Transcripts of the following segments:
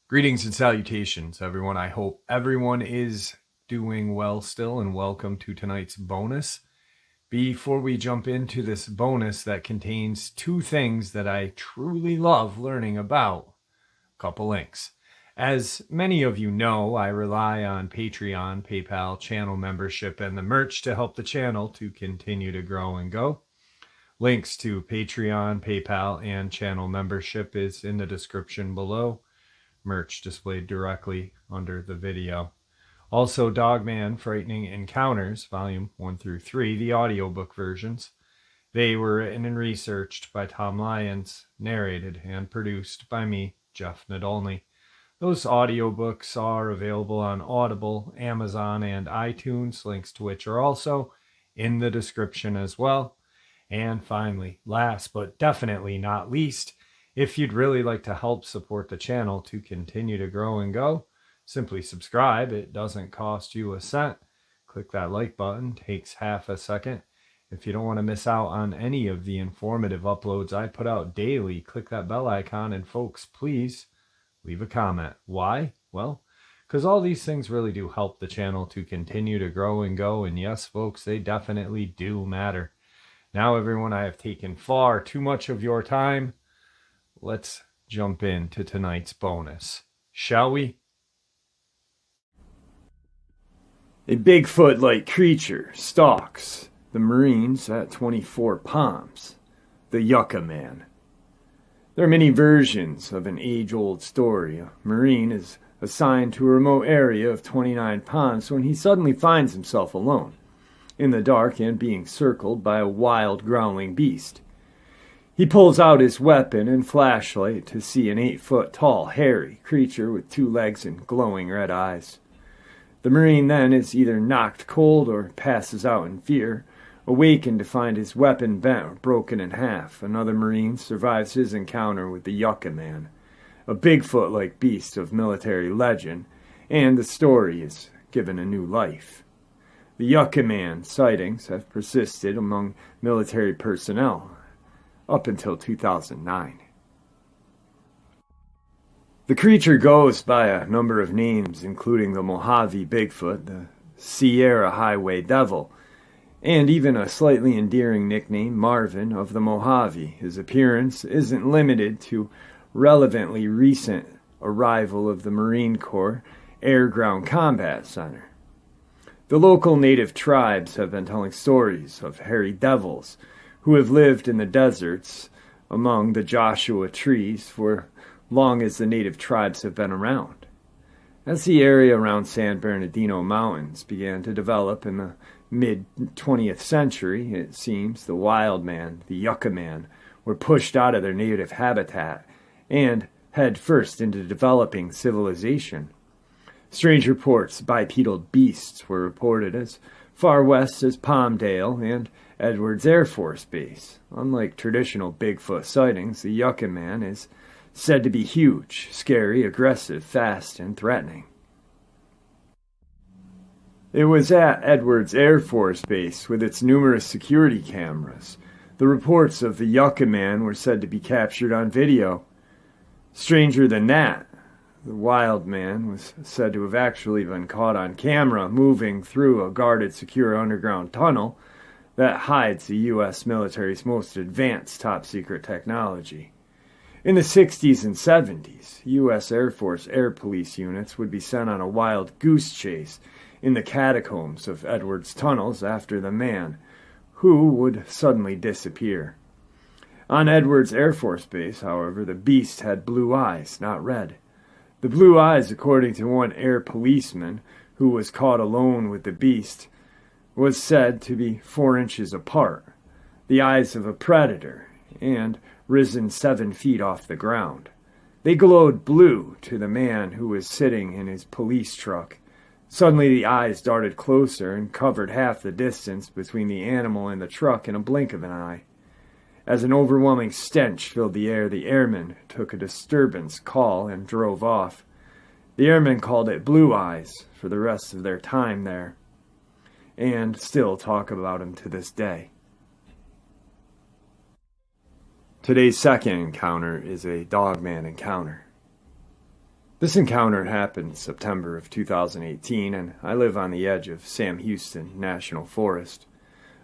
Greetings and salutations, everyone. I hope everyone is doing well still, and welcome to tonight's bonus. Before we jump into this bonus that contains two things that I truly love learning about, a couple links. As many of you know, I rely on Patreon, PayPal, channel membership, and the merch to help the channel to continue to grow and go. Links to Patreon, PayPal, and channel membership is in the description below. Merch displayed directly under the video. Also, Dogman Frightening Encounters, Volume 1 through 3, the audiobook versions. They were written and researched by Tom Lyons, narrated and produced by me, Jeff Nadolny. Those audiobooks are available on Audible, Amazon, and iTunes, links to which are also in the description as well. And finally, last but definitely not least, if you'd really like to help support the channel to continue to grow and go, simply subscribe. It doesn't cost you a cent. Click that like button, takes half a second. If you don't want to miss out on any of the informative uploads I put out daily, click that bell icon, and folks, please leave a comment. Why? Well, because all these things really do help the channel to continue to grow and go, and yes, folks, they definitely do matter. Now, everyone, I have taken far too much of your time. Let's jump into tonight's bonus, shall we? A Bigfoot-like creature stalks the Marines at 24 Palms, the Yucca Man. There are many versions of an age-old story. A Marine is assigned to a remote area of 29 Palms when he suddenly finds himself alone, in the dark and being circled by a wild, growling beast. He pulls out his weapon and flashlight to see an 8-foot-tall, hairy creature with 2 legs and glowing red eyes. The Marine then is either knocked cold or passes out in fear, awakened to find his weapon bent or broken in half. Another Marine survives his encounter with the Yucca Man, a Bigfoot-like beast of military legend, and the story is given a new life. The Yucca Man sightings have persisted among military personnel up until 2009. The creature goes by a number of names, including the Mojave Bigfoot, the Sierra Highway Devil, and even a slightly endearing nickname, Marvin of the Mojave. His appearance isn't limited to relevantly recent arrival of the Marine Corps Air Ground Combat Center. The local native tribes have been telling stories of hairy devils who have lived in the deserts among the Joshua trees for long as the native tribes have been around. As the area around San Bernardino Mountains began to develop in the mid-20th century, it seems the wild man, the Yucca Man, were pushed out of their native habitat and head first into developing civilization. Strange reports of bipedal beasts were reported as far west as Palmdale and Edwards Air Force Base. Unlike traditional Bigfoot sightings, the Yucca Man is said to be huge, scary, aggressive, fast, and threatening. It was at Edwards Air Force Base with its numerous security cameras. The reports of the Yucca Man were said to be captured on video. Stranger than that, the wild man was said to have actually been caught on camera moving through a guarded, secure underground tunnel that hides the U.S. military's most advanced top-secret technology. In the 60s and 70s, U.S. Air Force air police units would be sent on a wild goose chase in the catacombs of Edwards tunnels after the man, who would suddenly disappear. On Edwards Air Force Base, however, the beast had blue eyes, not red. The blue eyes, according to one air policeman who was caught alone with the beast, was said to be 4 inches apart, the eyes of a predator, and risen 7 feet off the ground. They glowed blue to the man who was sitting in his police truck. Suddenly the eyes darted closer and covered half the distance between the animal and the truck in a blink of an eye. As an overwhelming stench filled the air, the airmen took a disturbance call and drove off. The airmen called it Blue Eyes for the rest of their time there, and still talk about him to this day. Today's second encounter is a Dogman encounter. This encounter happened in September of 2018, and I live on the edge of Sam Houston National Forest,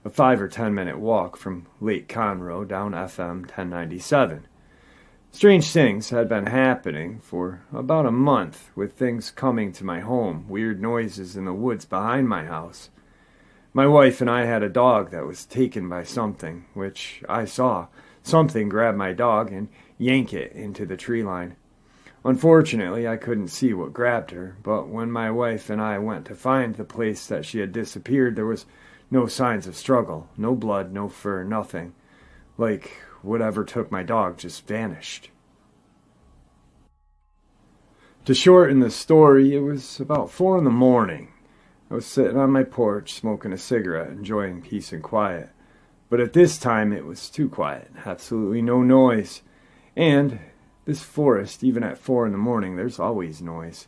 a 5 or 10 minute walk from Lake Conroe down FM 1097. Strange things had been happening for about a month, with things coming to my home, weird noises in the woods behind my house. My wife and I had a dog that was taken by something, which I saw. Something grabbed my dog and yanked it into the tree line. Unfortunately, I couldn't see what grabbed her, but when my wife and I went to find the place that she had disappeared, there was no signs of struggle, no blood, no fur, nothing. Like whatever took my dog just vanished. To shorten the story, it was about 4 in the morning. I was sitting on my porch smoking a cigarette, enjoying peace and quiet. But at this time it was too quiet, absolutely no noise. And this forest, even at 4 in the morning, there's always noise.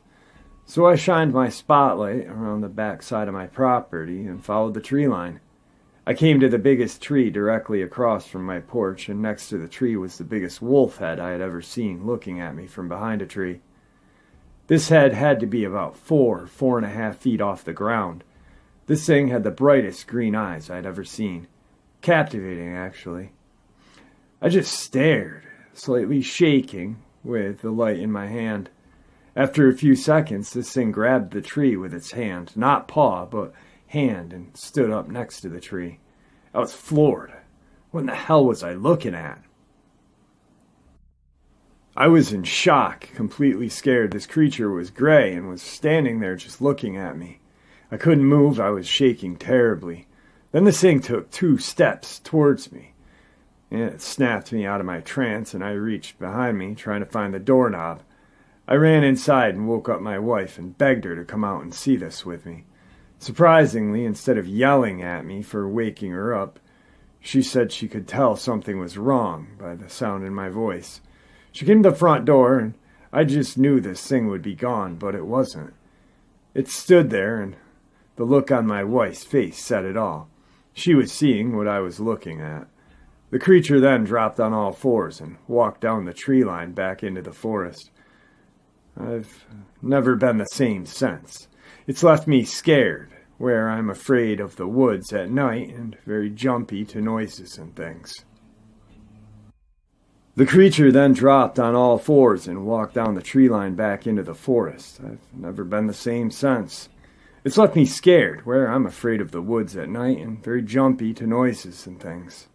So I shined my spotlight around the back side of my property and followed the tree line. I came to the biggest tree directly across from my porch, and next to the tree was the biggest wolf head I had ever seen looking at me from behind a tree. This head had to be about 4.5 feet off the ground. This thing had the brightest green eyes I'd ever seen. Captivating, actually. I just stared, slightly shaking, with the light in my hand. After a few seconds, this thing grabbed the tree with its hand, not paw, but hand, and stood up next to the tree. I was floored. What in the hell was I looking at? I was in shock, completely scared. This creature was gray and was standing there just looking at me. I couldn't move. I was shaking terribly. Then this thing took 2 steps towards me, and it snapped me out of my trance, and I reached behind me, trying to find the doorknob. I ran inside and woke up my wife and begged her to come out and see this with me. Surprisingly, instead of yelling at me for waking her up, she said she could tell something was wrong by the sound in my voice. She came to the front door, and I just knew this thing would be gone, but it wasn't. It stood there, and the look on my wife's face said it all. She was seeing what I was looking at. The creature then dropped on all 4s and walked down the tree line back into the forest. I've never been the same since. It's left me scared, where I'm afraid of the woods at night and very jumpy to noises and things. The creature then dropped on all 4s and walked down the tree line back into the forest. I've never been the same since. It's left me scared, where I'm afraid of the woods at night and very jumpy to noises and things.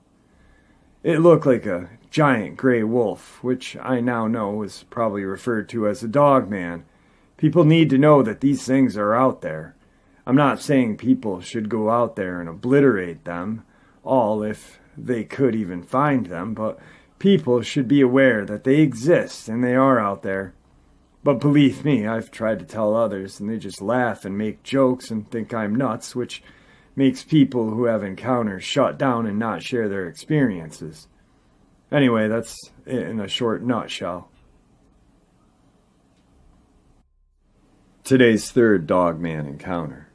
It looked like a giant gray wolf, which I now know is probably referred to as a Dogman. People need to know that these things are out there. I'm not saying people should go out there and obliterate them all if they could even find them, but people should be aware that they exist and they are out there. But believe me, I've tried to tell others, and they just laugh and make jokes and think I'm nuts, which makes people who have encounters shut down and not share their experiences. Anyway, that's it in a short nutshell. Today's third Dogman encounter.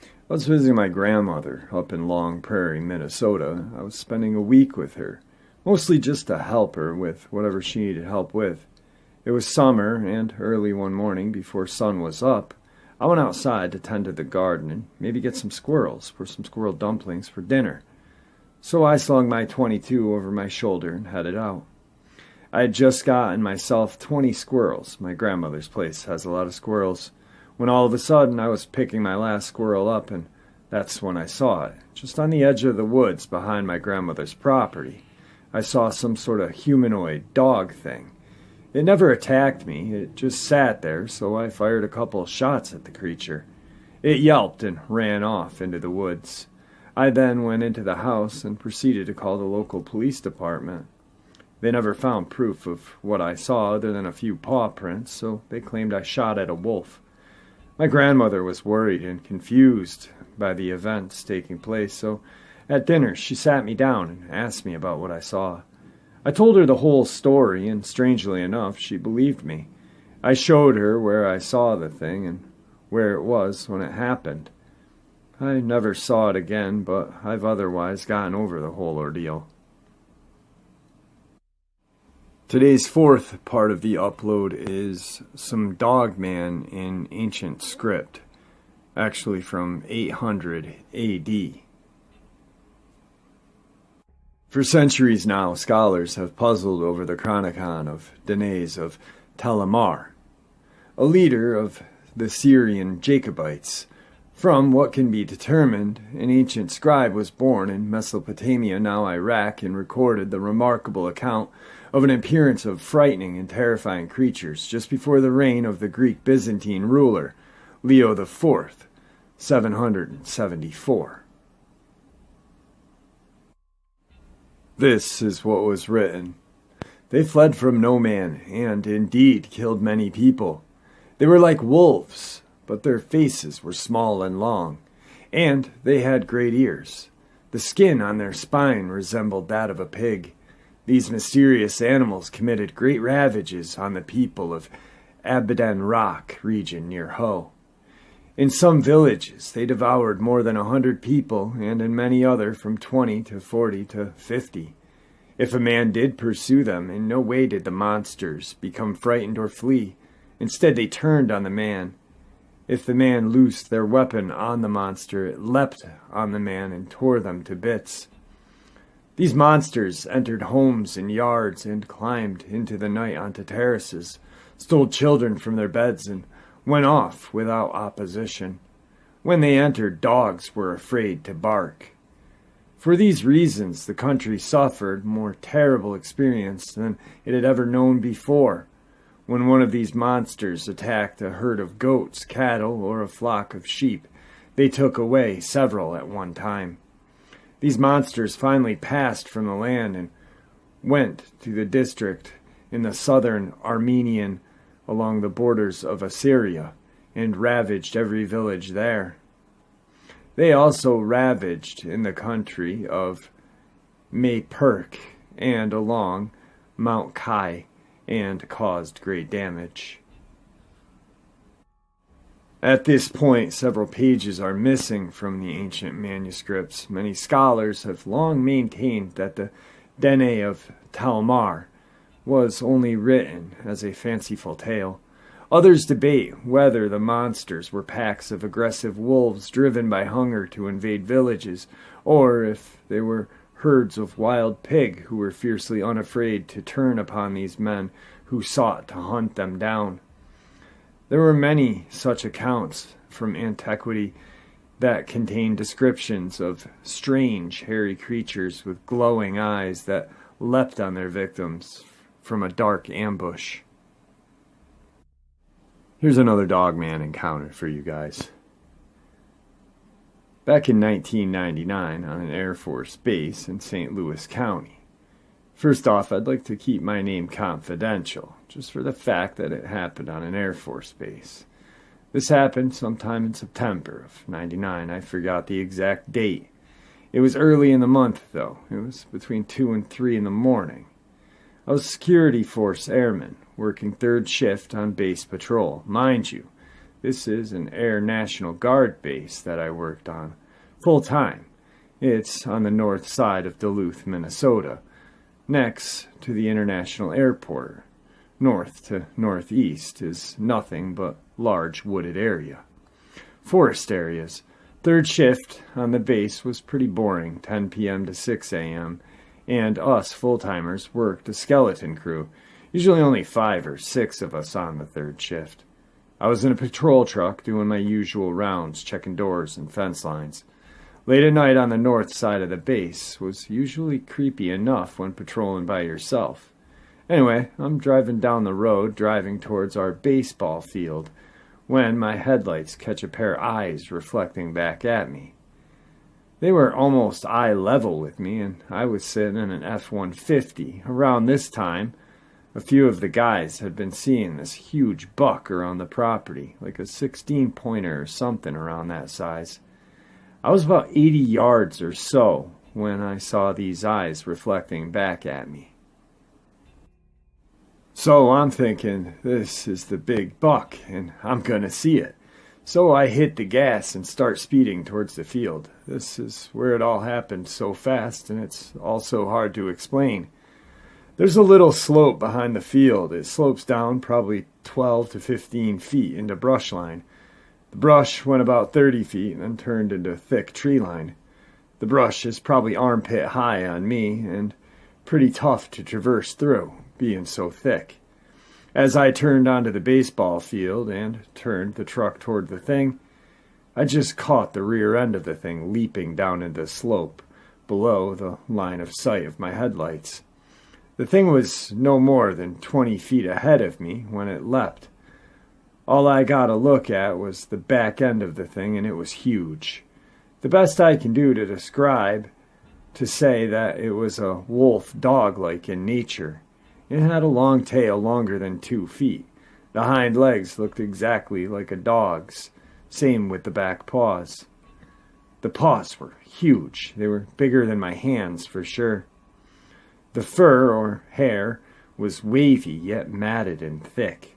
I was visiting my grandmother up in Long Prairie, Minnesota. I was spending a week with her, mostly just to help her with whatever she needed help with. It was summer, and early one morning, before sun was up, I went outside to tend to the garden and maybe get some squirrels for some squirrel dumplings for dinner. So I slung my .22 over my shoulder and headed out. I had just gotten myself 20 squirrels. My grandmother's place has a lot of squirrels. When all of a sudden I was picking my last squirrel up, and that's when I saw it, just on the edge of the woods behind my grandmother's property. I saw some sort of humanoid dog thing. It never attacked me, it just sat there, so I fired a couple shots at the creature. It yelped and ran off into the woods. I then went into the house and proceeded to call the local police department. They never found proof of what I saw other than a few paw prints, so they claimed I shot at a wolf. My grandmother was worried and confused by the events taking place, so at dinner she sat me down and asked me about what I saw. I told her the whole story, and strangely enough, she believed me. I showed her where I saw the thing and where it was when it happened. I never saw it again, but I've otherwise gotten over the whole ordeal. Today's fourth part of the upload is some Dogman in ancient script, actually from 800 AD. For centuries now, scholars have puzzled over the chronicon of Danaes of Talamar, a leader of the Syrian Jacobites. From what can be determined, an ancient scribe was born in Mesopotamia, now Iraq, and recorded the remarkable account of an appearance of frightening and terrifying creatures just before the reign of the Greek Byzantine ruler, Leo IV, 774. This is what was written. They fled from no man, and indeed killed many people. They were like wolves, but their faces were small and long, and they had great ears. The skin on their spine resembled that of a pig. These mysterious animals committed great ravages on the people of Abadan Rock region near Ho. In some villages, they devoured more than 100 people, and in many other from 20 to 40 to 50. If a man did pursue them, in no way did the monsters become frightened or flee. Instead, they turned on the man. If the man loosed their weapon on the monster, it leapt on the man and tore them to bits. These monsters entered homes and yards and climbed into the night onto terraces, stole children from their beds, and went off without opposition. When they entered, dogs were afraid to bark. For these reasons, the country suffered more terrible experience than it had ever known before. When one of these monsters attacked a herd of goats, cattle, or a flock of sheep, they took away several at one time. These monsters finally passed from the land and went to the district in the southern Armenian along the borders of Assyria, and ravaged every village there. They also ravaged in the country of Mayperk and along Mount Kai, and caused great damage. At this point, several pages are missing from the ancient manuscripts. Many scholars have long maintained that the Danae of Talmar was only written as a fanciful tale. Others debate whether the monsters were packs of aggressive wolves driven by hunger to invade villages, or if they were herds of wild pig who were fiercely unafraid to turn upon these men who sought to hunt them down. There were many such accounts from antiquity that contained descriptions of strange, hairy creatures with glowing eyes that leapt on their victims from a dark ambush. Here's another Dogman encounter for you guys. Back in 1999 on an Air Force base in St. Louis County. First off, I'd like to keep my name confidential, just for the fact that it happened on an Air Force base. This happened sometime in September of '99. I forgot the exact date. It was early in the month, though. It was between 2 and 3 in the morning. I was a security force airman, working third shift on base patrol. Mind you, this is an Air National Guard base that I worked on, full-time. It's on the north side of Duluth, Minnesota, next to the International Airport. North to northeast is nothing but large wooded area. Forest areas. Third shift on the base was pretty boring, 10 p.m. to 6 a.m., and us full-timers worked a skeleton crew, usually only 5 or 6 of us on the third shift. I was in a patrol truck doing my usual rounds, checking doors and fence lines. Late at night on the north side of the base was usually creepy enough when patrolling by yourself. Anyway, I'm driving down the road, driving towards our baseball field, when my headlights catch a pair of eyes reflecting back at me. They were almost eye level with me, and I was sitting in an F-150. Around this time, a few of the guys had been seeing this huge buck around the property, like a 16-pointer or something around that size. I was about 80 yards or so when I saw these eyes reflecting back at me. So I'm thinking, this is the big buck, and I'm gonna see it. So I hit the gas and start speeding towards the field. This is where it all happened so fast, and it's also hard to explain. There's a little slope behind the field. It slopes down probably 12 to 15 feet into brush line. The brush went about 30 feet and then turned into thick tree line. The brush is probably armpit high on me and pretty tough to traverse through, being so thick. As I turned onto the baseball field and turned the truck toward the thing, I just caught the rear end of the thing leaping down into the slope below the line of sight of my headlights. The thing was no more than 20 feet ahead of me when it leapt. All I got a look at was the back end of the thing, and it was huge. The best I can do to describe to say that it was a wolf dog-like in nature. It had a long tail longer than 2 feet. The hind legs looked exactly like a dog's, same with the back paws. The paws were huge. They were bigger than my hands for sure. The fur, or hair, was wavy yet matted and thick.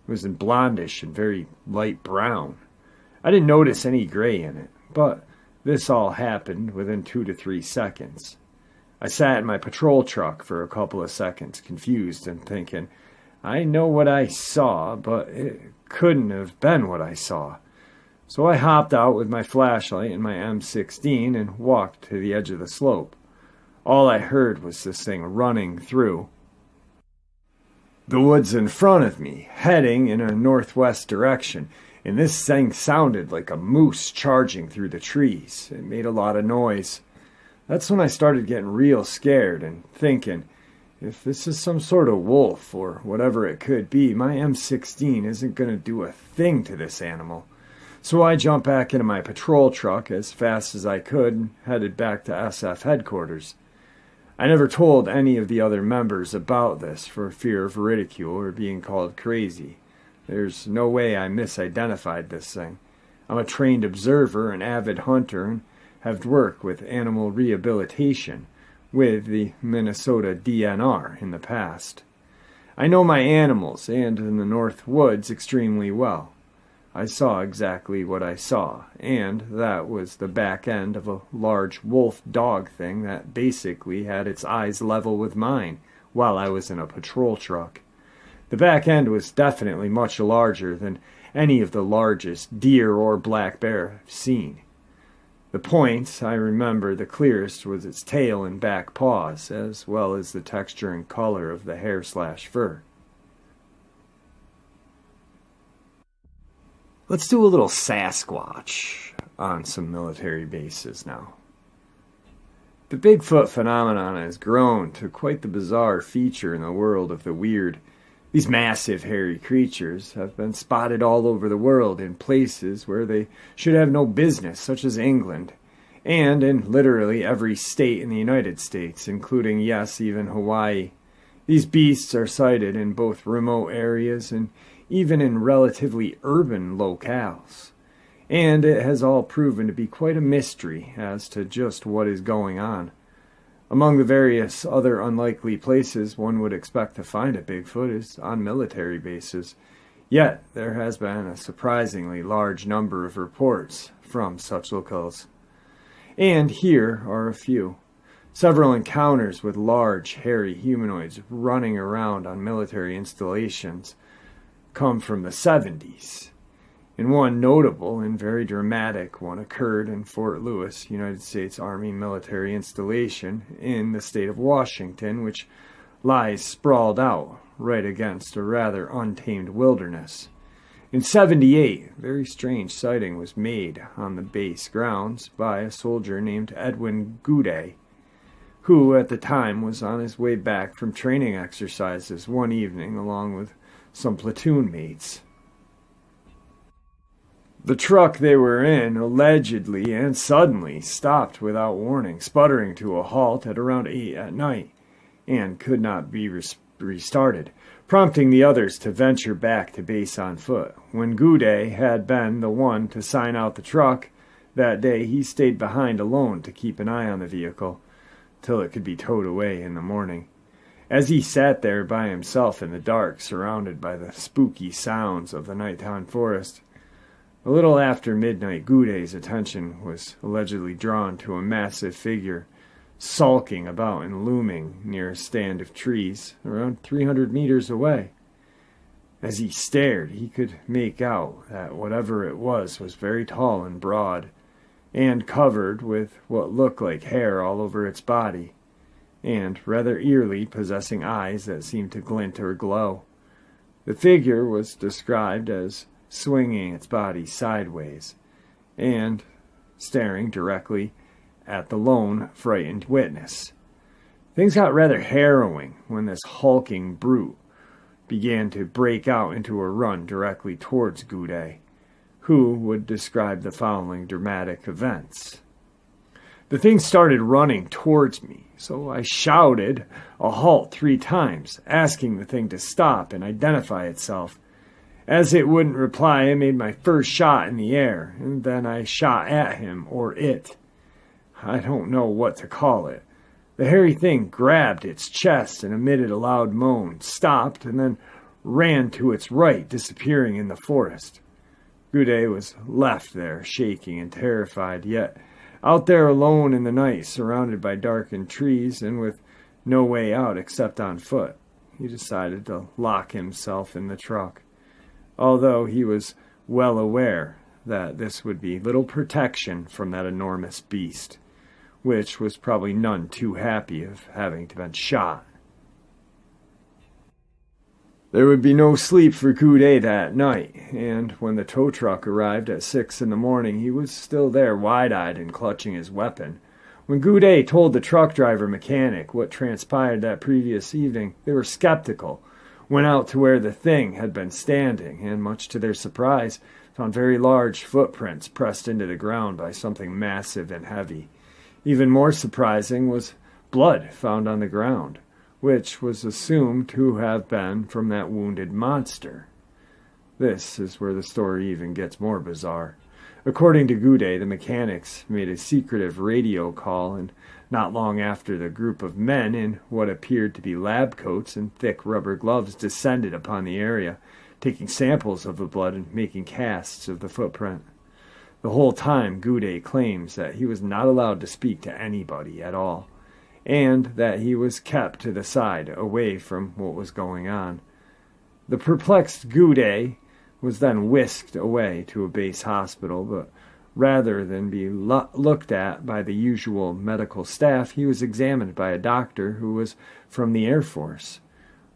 It was blondish and very light brown. I didn't notice any gray in it, but this all happened within 2 to 3 seconds. I sat in my patrol truck for a couple of seconds, confused and thinking, I know what I saw, but it couldn't have been what I saw. So I hopped out with my flashlight and my M16 and walked to the edge of the slope. All I heard was this thing running through the woods in front of me, heading in a northwest direction, and this thing sounded like a moose charging through the trees. It made a lot of noise. That's when I started getting real scared and thinking, if this is some sort of wolf or whatever it could be, my M16 isn't going to do a thing to this animal. So I jumped back into my patrol truck as fast as I could and headed back to SF headquarters. I never told any of the other members about this for fear of ridicule or being called crazy. There's no way I misidentified this thing. I'm a trained observer, an avid hunter, and have worked with animal rehabilitation with the Minnesota DNR in the past. I know my animals and in the North Woods extremely well. I saw exactly what I saw, and that was the back end of a large wolf dog thing that basically had its eyes level with mine while I was in a patrol truck. The back end was definitely much larger than any of the largest deer or black bear I've seen. The point I remember the clearest was its tail and back paws, as well as the texture and color of the hair/fur. Let's do a little Sasquatch on some military bases now. The Bigfoot phenomenon has grown to quite the bizarre feature in the world of the weird. These massive hairy creatures have been spotted all over the world in places where they should have no business, such as England, and in literally every state in the United States, including, yes, even Hawaii. These beasts are sighted in both remote areas and even in relatively urban locales. And it has all proven to be quite a mystery as to just what is going on. Among the various other unlikely places one would expect to find a Bigfoot is on military bases. Yet there has been a surprisingly large number of reports from such locales. And here are a few. Several encounters with large, hairy humanoids running around on military installations come from the 70s. And one notable and very dramatic one occurred in Fort Lewis, United States Army military installation in the state of Washington, which lies sprawled out right against a rather untamed wilderness. In 78, a very strange sighting was made on the base grounds by a soldier named Edwin Goudet, who at the time was on his way back from training exercises one evening along with some platoon mates. The truck they were in allegedly and suddenly stopped without warning, sputtering to a halt at around 8 at night, and could not be restarted, prompting the others to venture back to base on foot. When Goudet had been the one to sign out the truck that day, he stayed behind alone to keep an eye on the vehicle till it could be towed away in the morning. As he sat there by himself in the dark, surrounded by the spooky sounds of the nighttime forest, a little after midnight, Goudet's attention was allegedly drawn to a massive figure sulking about and looming near a stand of trees around 300 meters away. As he stared, he could make out that whatever it was very tall and broad, and covered with what looked like hair all over its body, and rather eerily possessing eyes that seemed to glint or glow. The figure was described as swinging its body sideways, and staring directly at the lone, frightened witness. Things got rather harrowing when this hulking brute began to break out into a run directly towards Goudet, who would describe the following dramatic events. The thing started running towards me, so I shouted a halt 3 times, asking the thing to stop and identify itself. As it wouldn't reply, I made my first shot in the air, and then I shot at him, or it. I don't know what to call it. The hairy thing grabbed its chest and emitted a loud moan, stopped, and then ran to its right, disappearing in the forest. Goudet was left there, shaking and terrified, yet out there alone in the night, surrounded by darkened trees and with no way out except on foot. He decided to lock himself in the truck, although he was well aware that this would be little protection from that enormous beast, which was probably none too happy of having to been shot. There would be no sleep for Goudet that night, and when the tow truck arrived at 6 in the morning, he was still there, wide-eyed and clutching his weapon. When Goudet told the truck driver mechanic what transpired that previous evening, they were skeptical, went out to where the thing had been standing, and much to their surprise, found very large footprints pressed into the ground by something massive and heavy. Even more surprising was blood found on the ground, which was assumed to have been from that wounded monster. This is where the story even gets more bizarre. According to Goudet, the mechanics made a secretive radio call, and not long after, the group of men in what appeared to be lab coats and thick rubber gloves descended upon the area, taking samples of the blood and making casts of the footprint. The whole time, Goudet claims that he was not allowed to speak to anybody at all, and that he was kept to the side, away from what was going on. The perplexed Goudet was then whisked away to a base hospital, but rather than be looked at by the usual medical staff, he was examined by a doctor who was from the Air Force,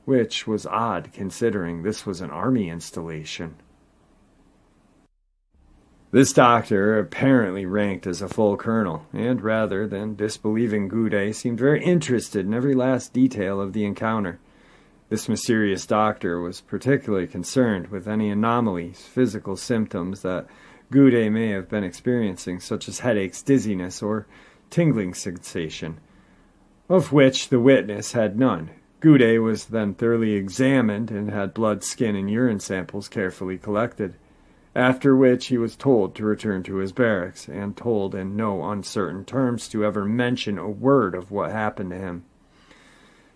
which was odd considering this was an army installation. This doctor apparently ranked as a full colonel, and rather than disbelieving Goudet, seemed very interested in every last detail of the encounter. This mysterious doctor was particularly concerned with any anomalies, physical symptoms that Goudet may have been experiencing, such as headaches, dizziness, or tingling sensation, of which the witness had none. Goudet was then thoroughly examined and had blood, skin, and urine samples carefully collected, after which he was told to return to his barracks, and told in no uncertain terms to ever mention a word of what happened to him.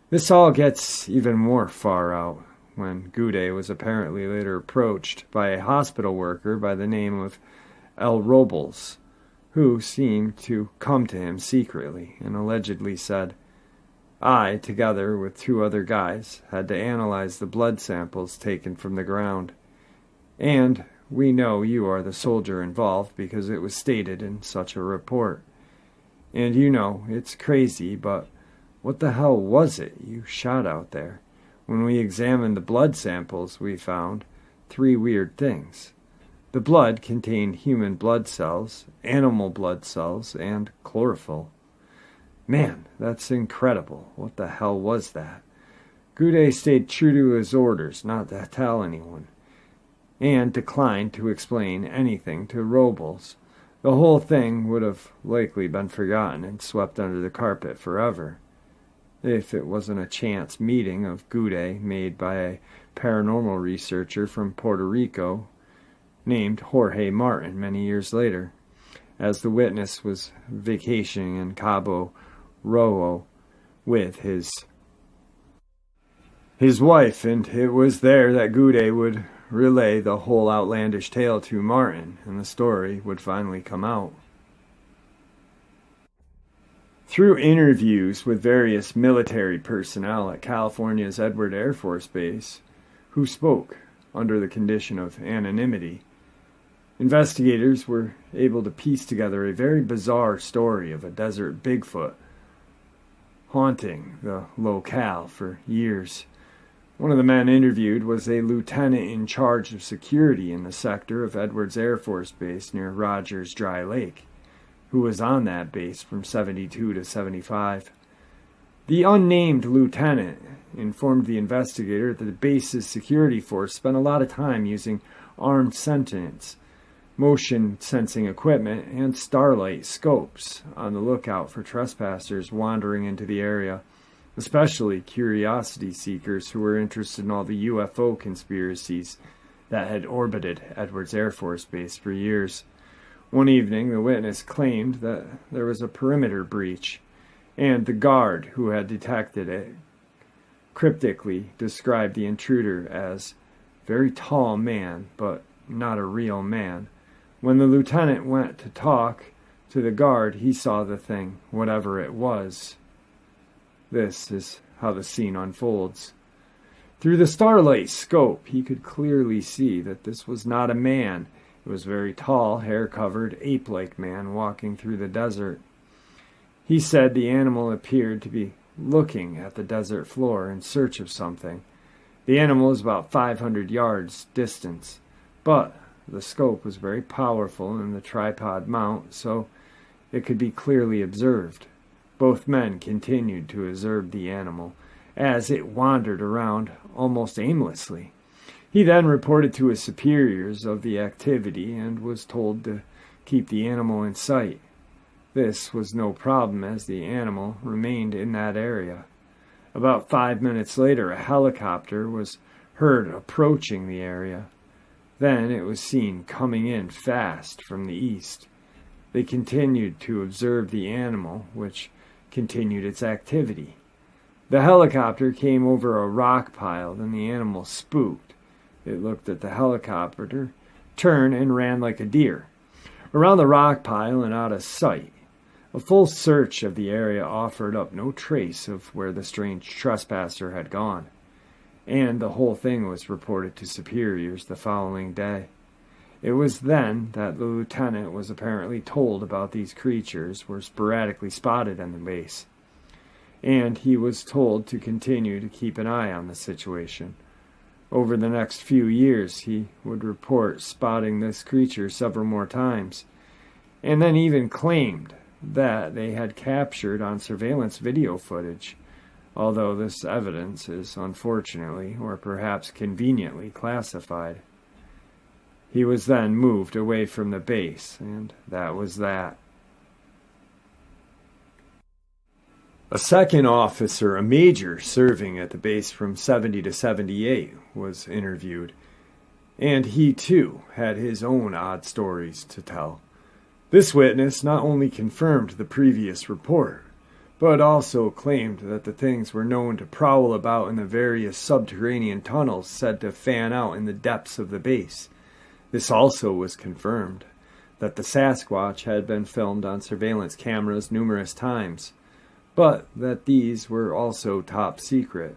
This all gets even more far out when Goudet was apparently later approached by a hospital worker by the name of El Robles, who seemed to come to him secretly and allegedly said, "I, together with 2 other guys, had to analyze the blood samples taken from the ground, and we know you are the soldier involved because it was stated in such a report. And you know, it's crazy, but what the hell was it you shot out there? When we examined the blood samples, we found 3 weird things. The blood contained human blood cells, animal blood cells, and chlorophyll. Man, that's incredible. What the hell was that?" Goudet stayed true to his orders not to tell anyone, and declined to explain anything to Robles. The whole thing would have likely been forgotten and swept under the carpet forever, if it wasn't a chance meeting of Goudet made by a paranormal researcher from Puerto Rico named Jorge Martin many years later, as the witness was vacationing in Cabo Rojo with his wife, and it was there that Goudet would relay the whole outlandish tale to Martin, and the story would finally come out. Through interviews with various military personnel at California's Edwards Air Force Base, who spoke under the condition of anonymity, investigators were able to piece together a very bizarre story of a desert Bigfoot haunting the locale for years. One of the men interviewed was a lieutenant in charge of security in the sector of Edwards Air Force Base near Rogers Dry Lake, who was on that base from 72 to 75. The unnamed lieutenant informed the investigator that the base's security force spent a lot of time using armed sentinels, motion sensing equipment, and starlight scopes on the lookout for trespassers wandering into the area, especially curiosity seekers who were interested in all the UFO conspiracies that had orbited Edwards Air Force Base for years. One evening, the witness claimed that there was a perimeter breach, and the guard who had detected it cryptically described the intruder as a very tall man, but not a real man. When the lieutenant went to talk to the guard, he saw the thing, whatever it was. This is how the scene unfolds. Through the starlight scope, he could clearly see that this was not a man. It was a very tall, hair-covered, ape-like man walking through the desert. He said the animal appeared to be looking at the desert floor in search of something. The animal was about 500 yards distance, but the scope was very powerful in the tripod mount, so it could be clearly observed. Both men continued to observe the animal as it wandered around almost aimlessly. He then reported to his superiors of the activity and was told to keep the animal in sight. This was no problem as the animal remained in that area. About 5 minutes later, a helicopter was heard approaching the area. Then it was seen coming in fast from the east. They continued to observe the animal, which continued its activity. The helicopter came over a rock pile, then the animal spooked. It looked at the helicopter, turned, and ran like a deer. Around the rock pile and out of sight. A full search of the area offered up no trace of where the strange trespasser had gone, and the whole thing was reported to superiors the following day. It was then that the lieutenant was apparently told about these creatures were sporadically spotted on the base, and he was told to continue to keep an eye on the situation. Over the next few years, he would report spotting this creature several more times, and then even claimed that they had captured on surveillance video footage, although this evidence is unfortunately, or perhaps conveniently, classified. He was then moved away from the base, and that was that. A second officer, a major serving at the base from 70 to 78, was interviewed, and he too had his own odd stories to tell. This witness not only confirmed the previous report, but also claimed that the things were known to prowl about in the various subterranean tunnels said to fan out in the depths of the base. This also was confirmed, that the Sasquatch had been filmed on surveillance cameras numerous times, but that these were also top secret.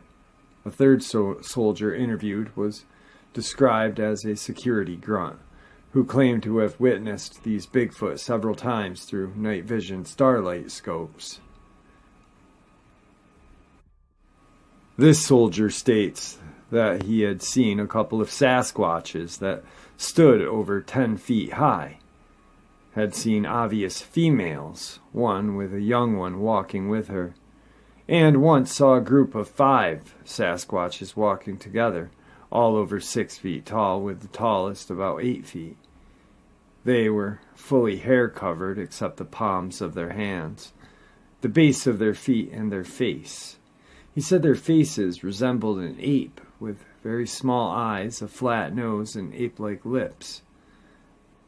A third soldier interviewed was described as a security grunt, who claimed to have witnessed these Bigfoot several times through night vision starlight scopes. This soldier states that he had seen a couple of Sasquatches that stood over 10 feet high, had seen obvious females, one with a young one walking with her, and once saw a group of 5 Sasquatches walking together, all over 6 feet tall, with the tallest about 8 feet. They were fully hair-covered except the palms of their hands, the base of their feet, and their face. He said their faces resembled an ape, with very small eyes, a flat nose, and ape-like lips.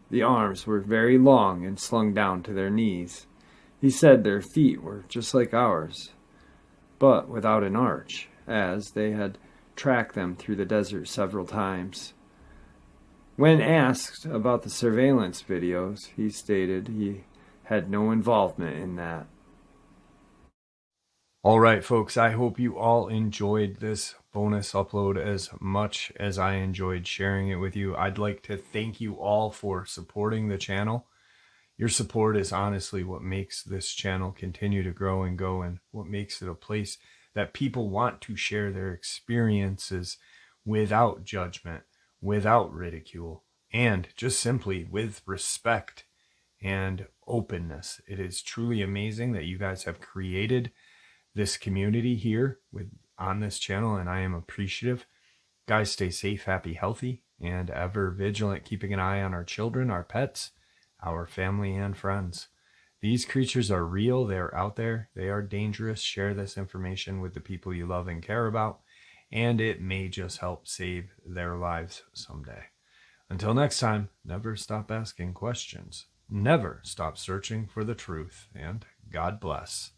The arms were very long and slung down to their knees. He said their feet were just like ours, but without an arch, as they had tracked them through the desert several times. When asked about the surveillance videos, he stated he had no involvement in that. All right, folks, I hope you all enjoyed this bonus upload as much as I enjoyed sharing it with you. I'd like to thank you all for supporting the channel. Your support is honestly what makes this channel continue to grow and go, and what makes it a place that people want to share their experiences without judgment, without ridicule, and just simply with respect and openness. It is truly amazing that you guys have created this community here on this channel, and I am appreciative. Guys, stay safe, happy, healthy, and ever vigilant, keeping an eye on our children, our pets, our family, and friends. These creatures are real. They're out there. They are dangerous. Share this information with the people you love and care about, and it may just help save their lives someday. Until next time, never stop asking questions. Never stop searching for the truth, and God bless.